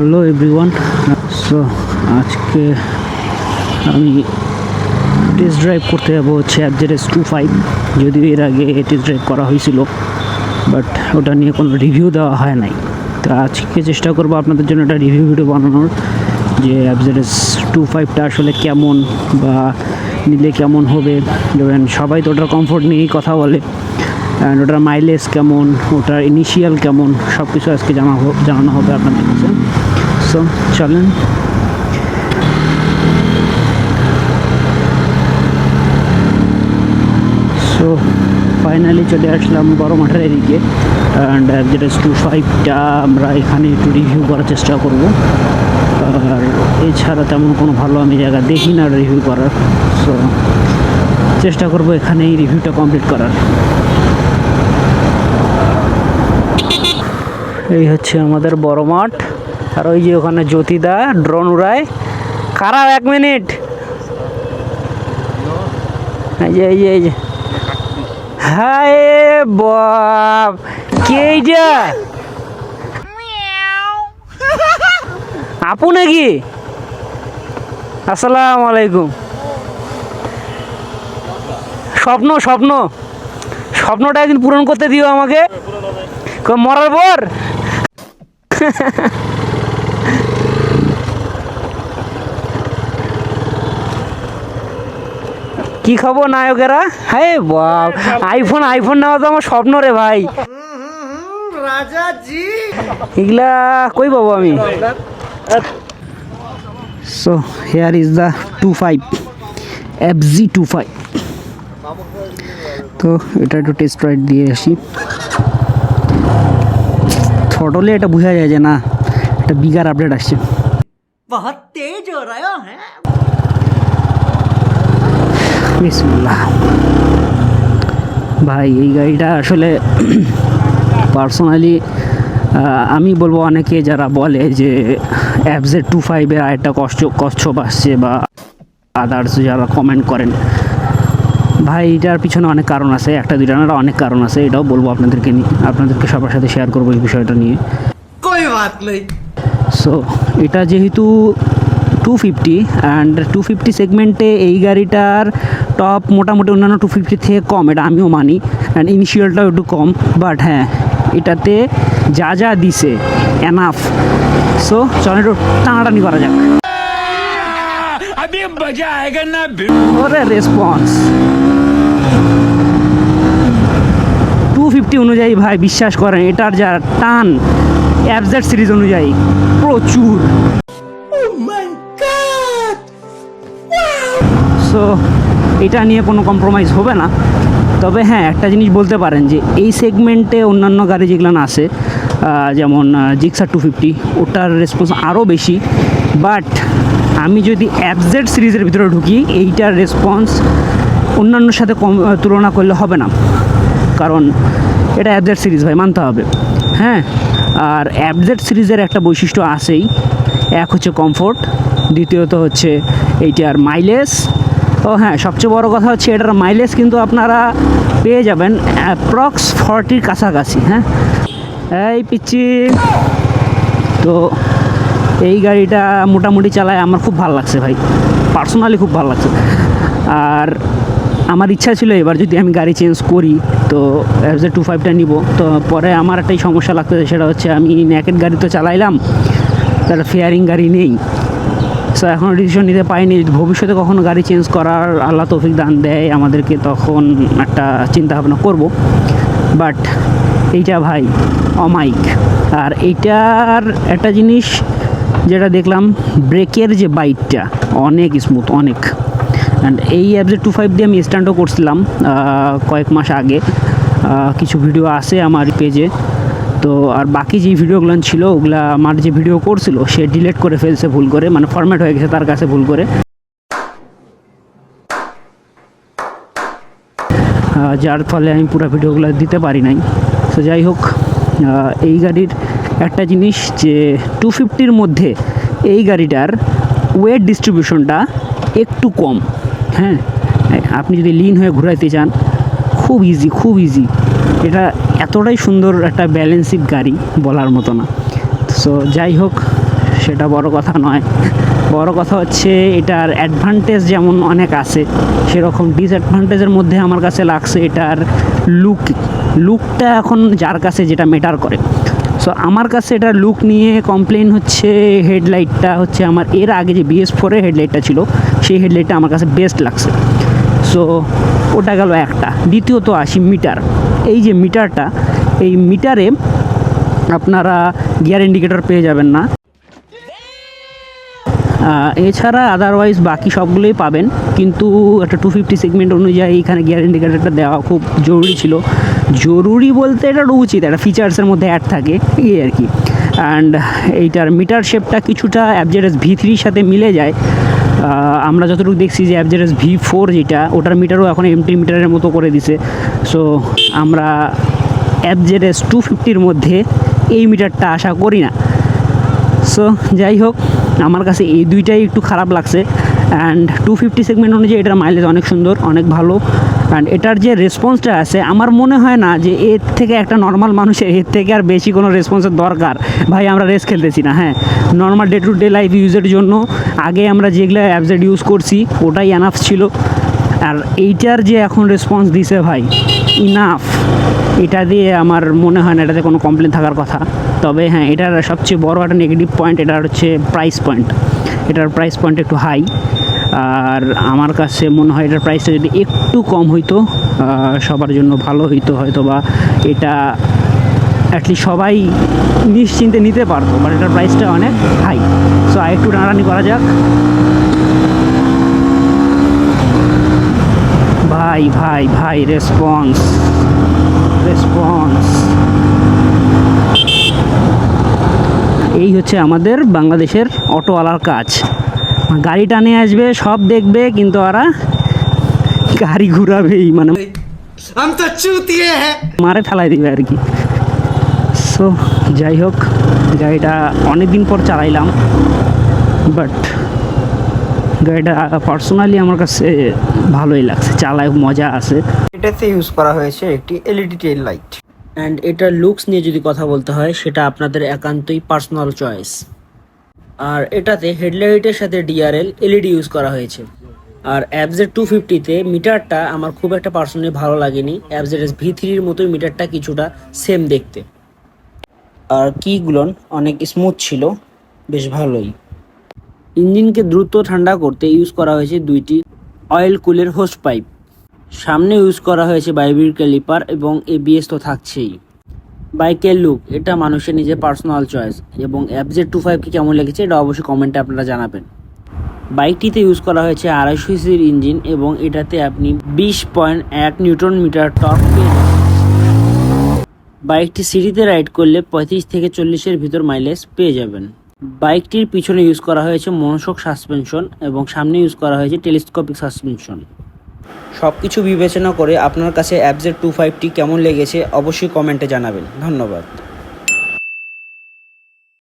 Hello everyone. So আজকে আমি test drive করতে যাবো হচ্ছে FZS25। যদিও এর আগে টেস্ট ড্রাইভ করা হয়েছিল, বাট ওটা নিয়ে কোনো রিভিউ দেওয়া হয় নাই। তো আজকে চেষ্টা করবো আপনাদের জন্য একটা রিভিউ ভিডিও বানানোর, যে FZS25টা আসলে কেমন বা নিলে কেমন হবে। যেমন সবাই তো ওটার কমফোর্ট নিয়েই কথা বলে, অ্যান্ড ওটার মাইলেজ কেমন, ওটার ইনিশিয়াল কেমন, সব কিছু আজকে জানানো হবে আপনাদের কাছে। সো চলেন। সো ফাইনালি চলে আসলাম বড় মাঠের এদিকে, অ্যান্ড FZS25টা আমরা এখানে একটু রিভিউ করার চেষ্টা করব। আর এছাড়া তেমন কোনো ভালো আমি জায়গা দেখি না রিভিউ করার। সো চেষ্টা করব এখানেই রিভিউটা কমপ্লিট করার। এই হচ্ছে আমাদের বড় মাঠ, আর ওই যে ওখানে জ্যোতিদা ড্রোন উড়ায়। খারাপ, 1 মিনিট। এই যে হায় বাপ, কে এইটা? আপু নাকি? আসসালামু আলাইকুম। স্বপ্নটা একদিন পূরণ করতে দিও আমাকে, মরার পর। কি খবর নায়কেরা? হ্যাঁ বাপ, আইফোন নেওয়া তো আমার স্বপ্ন রে ভাই। রাজাজি এগুলা কই পাবো আমি? So here is the 25 FZ25। তো এটা একটু টেস্ট রাইড দিয়ে আসি। থটলে এটা বোঝা যায় যে না, একটা বিগার আপডেট আসছে। বহুত তেজ হো রহা হ্যাঁ। বিসমিল্লাহ। ভাই এই গাড়িটা আসলে পার্সোনালি আমি বলবো, অনেকে যারা বলে যে FZ25-এর আরেকটা কচ্ছপ আসছে বা আদার্স যারা কমেন্ট করেন, ভাই এটার পিছনে অনেক কারণ আছে, একটা দুইটা না, অনেক কারণ আছে। এটাও বলবো আপনাদেরকে সবার সাথে শেয়ার করবো এই বিষয়টা নিয়ে। কই বাত নেই। সো এটা যেহেতু 250 অ্যান্ড 250 সেগমেন্টে এই গাড়িটার টপ মোটামুটি অন্যান্য 250 থেকে কম, এটা আমিও মানি। অ্যান্ড ইনিশিয়ালটাও একটু কম, বাট হ্যাঁ এটাতে যা দিছে এনাফ। সো চল একটু টানাটানি করা যাক। ওরে রেসপন্স 250 অনুযায়ী ভাই, বিশ্বাস করেন এটার যা টান FZ সিরিজ অনুযায়ী প্রচুর। সো এটা নিয়ে কোনো কম্প্রোমাইজ হবে না। তবে হ্যাঁ একটা জিনিস বলতে পারেন যে এই সেগমেন্টে অন্যান্য গাড়ি যেগুলো আছে, যেমন জিক্সার 250, ওটার রেসপন্স আরও বেশি। বাট আমি যদি FZ সিরিজের ভিতরে ঢুকি, এইটার রেসপন্স অন্যান্যর সাথে তুলনা করলে হবে না, কারণ এটা FZ সিরিজ ভাই, মানতে হবে। হ্যাঁ, আর FZ সিরিজের একটা বৈশিষ্ট্য আছেই, এক হচ্ছে কমফোর্ট, দ্বিতীয়ত হচ্ছে এইটার মাইলেজ। ও হ্যাঁ, সবচেয়ে বড় কথা হচ্ছে এটার মাইলেজ কিন্তু আপনারা পেয়ে যাবেন অ্যাপ্রক্স 40-র কাছাকাছি। হ্যাঁ এই পিচ্ছি। তো এই গাড়িটা মোটামুটি চালায় আমার খুব ভালো লাগছে ভাই, পার্সোনালি খুব ভালো লাগছে। আর আমার ইচ্ছা ছিল এবার যদি আমি গাড়ি চেঞ্জ করি তো FZ25টা নিব। তো পরে আমার একটাই সমস্যা লাগতেছে, সেটা হচ্ছে আমি নেকেড গাড়ি তো চালাইলাম, তার ফেয়ারিং গাড়ি নেই। সো এখনও ডিসিশন নিতে পারিনি। ভবিষ্যতে কখনো গাড়ি চেঞ্জ করার আল্লাহ তৌফিক দান দেয় আমাদেরকে, তখন একটা চিন্তা ভাবনা করব। বাট এইটা ভাই অমাইক। আর এইটার একটা জিনিস যেটা দেখলাম, ব্রেকের যে বাইটটা অনেক স্মুথ, অনেক। অ্যান্ড এই FZ25 দিয়ে আমি স্ট্যান্ডও করছিলাম কয়েক মাস আগে, কিছু ভিডিও আছে আমার পেজে। তো আর বাকি যে ভিডিওগুলো ছিল ওগুলা আমার যে ভিডিও করছিল সে ডিলিট করে ফেলছে ভুল করে, মানে ফরম্যাট হয়ে গেছে তার কাছে ভুল করে, যার ফলে আমি পুরো ভিডিওগুলো দিতে পারি নাই। তো যাই হোক, এই গাড়ির একটা জিনিস যে 250-র মধ্যে এই গাড়িটার ওয়েট ডিস্ট্রিবিউশনটা একটু কম। হ্যাঁ, আপনি যদি লিন হয়ে ঘুরাইতে চান খুব ইজি। এটা এতটাই সুন্দর একটা ব্যালেন্সিং গাড়ি, বলার মতো না। সো যাই হোক, সেটা বড় কথা নয়। বড় কথা হচ্ছে এটার অ্যাডভান্টেজ যেমন অনেক আছে, সেরকম ডিসঅ্যাডভান্টেজের মধ্যে আমার কাছে লাগছে এটার লুকটা এখন যার কাছে যেটা ম্যাটার করে। সো আমার কাছে এটার লুক নিয়ে কমপ্লেন হচ্ছে হেডলাইটটা হচ্ছে আমার এর আগে যে BS4 এর হেডলাইটটা ছিল সেই হেডলাইটটা আমার কাছে বেস্ট লাগছে। সো ওটা গেল একটা। দ্বিতীয়ত আসি মিটার। এই যে মিটারটা, এই মিটারে আপনারা গিয়ার ইন্ডিকেটর পেয়ে যাবেন না। এছাড়া আদারওয়াইজ বাকি সবগুলোই পাবেন, কিন্তু একটা 250 সেগমেন্ট অনুযায়ী এখানে গিয়ার ইন্ডিকেটরটা দেওয়া খুব জরুরি ছিল। জরুরি বলতে এটা উচিত, একটা ফিচার্সের মধ্যে অ্যাড থাকে এই আর কি। অ্যান্ড এইটার মিটার শেপটা কিছুটা FZS V3-র সাথে মিলে যায়। আমরা যতটুকু দেখছি যে FZS V4 যেটা, ওটার মিটারও এখন এমটি মিটারের মতো করে দিছে। সো আমরা FZS 250-র মধ্যে এই মিটারটা আশা করি না। সো যাই হোক, আমার কাছে এই দুইটাই একটু খারাপ লাগছে। অ্যান্ড 250 সেগমেন্ট অনুযায়ী এটার মাইলেজ অনেক সুন্দর, অনেক ভালো। অ্যান্ড এটার যে রেসপন্সটা আছে, আমার মনে হয় না যে এর থেকে একটা নর্মাল মানুষের এর থেকে আর বেশি কোনো রেসপন্সের দরকার। ভাই আমরা রেস খেলতেছি না, হ্যাঁ normal day to day life ইউজের জন্য আগে আমরা যেগুলো অ্যাপজেড ইউজ করছি ওটাই এনাফ ছিল। আর এইটার যে এখন রেসপন্স দিছে ভাই, ইনাফ। এটা দিয়ে আমার মনে হয় না এটাতে কোনো কমপ্লেন থাকার কথা। তবে হ্যাঁ, এটার সবচেয়ে বড় একটা নেগেটিভ পয়েন্ট এটার হচ্ছে প্রাইস পয়েন্ট। এটার প্রাইস পয়েন্ট একটু হাই। আর আমার কাছে মনে হয় এটার প্রাইসটা যদি একটু কম হইতো সবার জন্য ভালো হইতো হয়তো, বা এটা অ্যাটলিস্ট সবাই নিশ্চিন্তে নিতে পারতো। বাট এটার প্রাইসটা অনেক হাই। সো আর একটু টানাটানি করা যাক। ভাই ভাই ভাই রেসপন্স এই হচ্ছে আমাদের বাংলাদেশের অটোওয়ালার কাজ। গাড়ি টানে আসবে, সব দেখবে, কিন্তু ওরা গাড়ি ঘুরাবেই, মানে মারে ফেলাই দিবে আর কি। সো যাই হোক, গাড়িটা অনেক দিন পর চালাইলাম, বাট গাড়িটা পার্সোনালি আমার কাছে ভালোই লাগছে, চালায় মজা আছে। এটাতে ইউজ করা হয়েছে একটি এলইডি টেল লাইট। অ্যান্ড এটার লুকস নিয়ে যদি কথা বলতে হয়, সেটা আপনাদের একান্তই পার্সোনাল চয়েস। আর এটাতে হেডলাইটের সাথে DRL LED ইউজ করা হয়েছে। আর FZ 250-তে মিটারটা আমার খুব একটা পার্সোনালি ভালো লাগেনি। FZS V3-র মতোই মিটারটা কিছুটা সেম দেখতে। আর কিগুলো অনেক স্মুথ ছিল, বেশ ভালোই। ইঞ্জিনকে দ্রুত ঠান্ডা করতে ইউজ করা হয়েছে দুইটি অয়েল কুলের হোস পাইপ। সামনে ইউজ করা হয়েছে বাইরের ক্যালিপার এবং ABS তো থাকছেই। বাইকের লুক, এটা মানুষের নিজের পার্সোনাল চয়েস। এবং FZ 25 কি কেমন লেগেছে এটা অবশ্যই কমেন্টে আপনারা জানাবেন। বাইকটিতে ইউজ করা হয়েছে 250 সিসির ইঞ্জিন এবং এটাতে আপনি 20.1 নিউটন মিটার টর্ক পেয়ে যাবেন। বাইকটি সিটিতে রাইড করলে 35 থেকে 40-এর ভিতর মাইলেজ পেয়ে যাবেন। বাইকটির পিছনে ইউজ করা হয়েছে মনোশক সাসপেনশন এবং সামনে ইউজ করা হয়েছে টেলিস্কোপিক সাসপেনশন। সব কিছু বিবেচনা করে আপনার কাছে FZ 25টি কেমন লেগেছে অবশ্যই কমেন্টে জানাবেন। ধন্যবাদ।